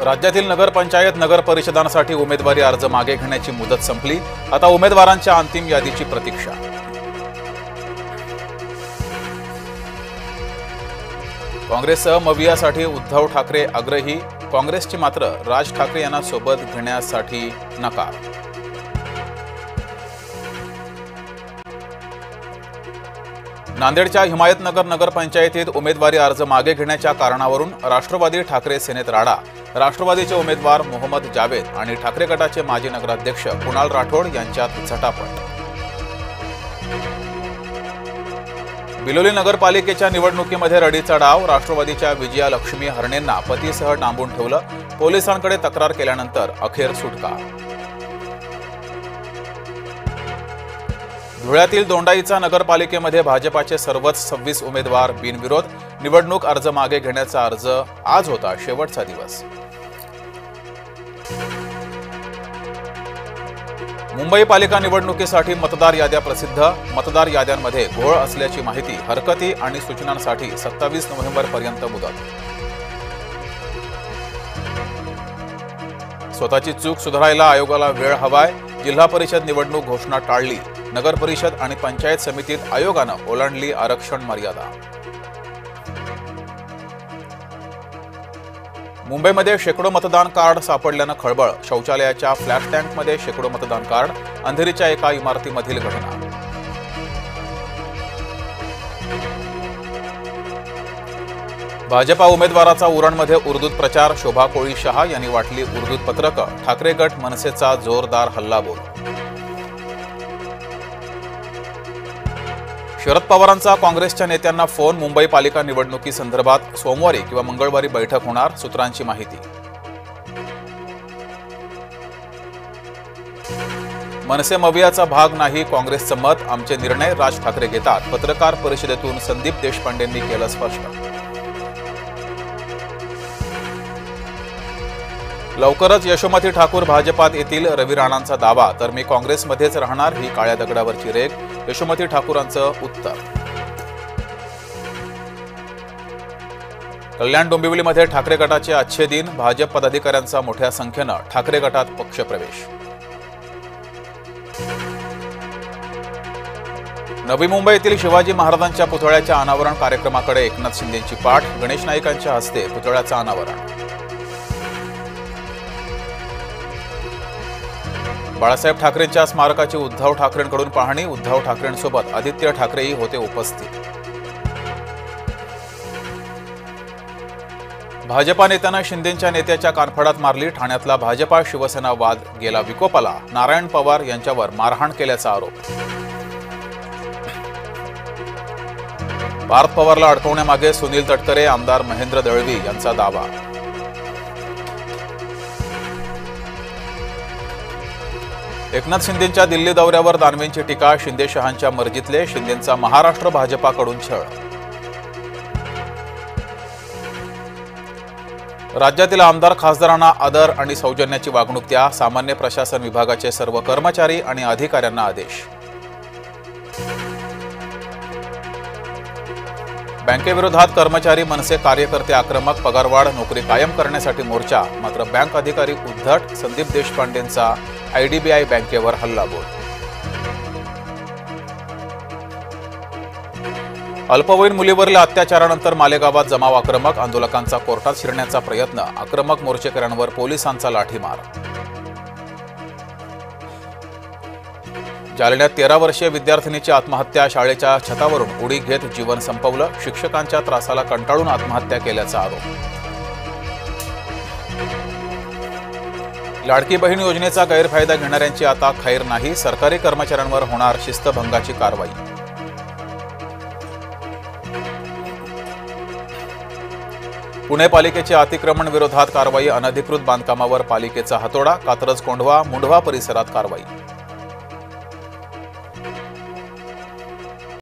राज्यातील नगरपंचायत नगर परिषदांसाठी उमेदवारी अर्ज मागे घेण्याची मुदत संपली। आता उमेदवारांच्या अंतिम यादीची प्रतीक्षा। काँग्रेससह मवियासाठी उद्धव ठाकरे आग्रही, काँग्रेसची मात्र राज ठाकरे यांना सोबत घेण्यासाठी नकार। नांदेडच्या हिमायतनगर नगरपंचायतीत उमेदवारी अर्ज मागे घेण्याच्या कारणावरून राष्ट्रवादी ठाकरे सेनेत राडा। राष्ट्रवादीचे उमेदवार मोहम्मद जावेद आणि ठाकरे गटाचे माजी नगराध्यक्ष कुणाल राठोड यांच्यात झटापट। बिलोली नगरपालिकेच्या निवडणुकीमध्ये रडीचा डाव। राष्ट्रवादीच्या विजया लक्ष्मी हरणेंना पतीसह डांबून ठेवलं। पोलिसांकडे तक्रार केल्यानंतर अखेर सुटका। धुळ्यातील दोंडाईचा नगरपालिकेमध्ये भाजपाचे सर्वच 26 उमेदवार बिनविरोध। निवडणूक अर्ज मागे घेण्याचा अर्ज आज होता शेवटचा दिवस। मुंबई पालिका निवडणुकीसाठी मतदार याद्या प्रसिद्ध। मतदार याद्यांमध्ये घोळ असल्याची माहिती। हरकती आणि सूचनांसाठी 27 नोव्हेंबरपर्यंत मुदत। स्वतःची चूक सुधारायला आयोगाला वेळ हवाय। जिल्हा परिषद निवडणूक घोषणा टाळली। नगर परिषद आणि पंचायत समितीत आयोगानं ओलांडली आरक्षण मर्यादा। मुंबईमध्ये शेकडो मतदान कार्ड सापडल्यानं खळबळ। शौचालयाच्या फ्लॅश टँकमध्ये शेकडो मतदान कार्ड। अंधेरीच्या एका इमारतीमधील घटना। भाजपा उमेदवाराचा उरणमध्ये उर्दूत प्रचार। शोभा कोळी शहा यांनी वाटली उर्दूत पत्रकं। ठाकरे गट मनसेचा जोरदार हल्लाबोल। शरद पवारांचा काँग्रेसच्या नेत्यांना फोन। मुंबई पालिका निवडणुकीसंदर्भात सोमवारी किंवा मंगळवारी बैठक होणार, सूत्रांची माहिती। मनसे मवियाचा भाग नाही काँग्रेसचं मत। आमचे निर्णय राज ठाकरे घेतात। पत्रकार परिषदेतून संदीप देशपांडेंनी केलं स्पष्ट। लवकरच यशोमती ठाकूर भाजपात येतील, रवी राणांचा दावा। तर मी काँग्रेसमध्येच राहणार, ही काळ्या दगडावरची रेघ, यशोमती ठाकूरांचं उत्तर। कल्याण डोंबिवलीमध्ये ठाकरे गटाचे आजचे दिन। भाजप पदाधिकाऱ्यांचा मोठ्या संख्येनं ठाकरे गटात पक्षप्रवेश। नवी मुंबईतील शिवाजी महाराजांच्या पुतळ्याच्या अनावरण कार्यक्रमाकडे एकनाथ शिंदेंची पाठ। गणेश नाईकांच्या हस्ते पुतळ्याचं अनावरण। बाळासाहेब ठाकरेंच्या स्मारकाची उद्धव ठाकरेंकडून पाहणी। उद्धव ठाकरेंसोबत आदित्य ठाकरेही होते उपस्थित। भाजपा नेत्यानं शिंदेंच्या नेत्याच्या कानफडात मारली। ठाण्यातला भाजपा शिवसेना वाद गेला विकोपाला। नारायण पवार यांच्यावर मारहाण केल्याचा आरोप। पार्थ पवारला अडकवण्यामागे सुनील तटकरे, आमदार महेंद्र दळवी यांचा दावा। एकनाथ शिंदेंच्या दिल्ली दौऱ्यावर दानवेंची टीका। शिंदे शहांच्या मर्जीतले, शिंदेंचा महाराष्ट्र भाजपाकडून छळ। राज्यातील आमदार खासदारांना आदर आणि सौजन्याची वागणूक द्या। सामान्य प्रशासन विभागाचे सर्व कर्मचारी आणि अधिकाऱ्यांना आदेश। बँकेविरोधात कर्मचारी मनसे कार्यकर्ते आक्रमक। पगारवाढ नोकरी कायम करण्यासाठी मोर्चा। मात्र बँक अधिकारी उद्धट। संदीप देशपांडेंचा आयडीबीआय बँकेवर हल्लाबोल। अल्पवयीन मुलीवरील अत्याचारानंतर मालेगावात जमाव आक्रमक। आंदोलकांचा कोर्टात शिरण्याचा प्रयत्न। आक्रमक मोर्चेकऱ्यांवर पोलिसांचा लाठीमार। जालन्यात 13 वर्षीय विद्यार्थिनीची आत्महत्या। शाळेच्या छतावरून उडी घेत जीवन संपवलं। शिक्षकांच्या त्रासाला कंटाळून आत्महत्या केल्याचा आरोप। लाडकी बहीण योजनेचा गैरफायदा घेणाऱ्यांची आता खैर नाही। सरकारी कर्मचाऱ्यांवर होणार शिस्तभंगाची कारवाई। पुणे पालिकेच्या अतिक्रमण विरोधात कारवाई। अनधिकृत बांधकामावर पालिकेचा हातोडा। कात्रज कोंढवा मुंढवा परिसरात कारवाई।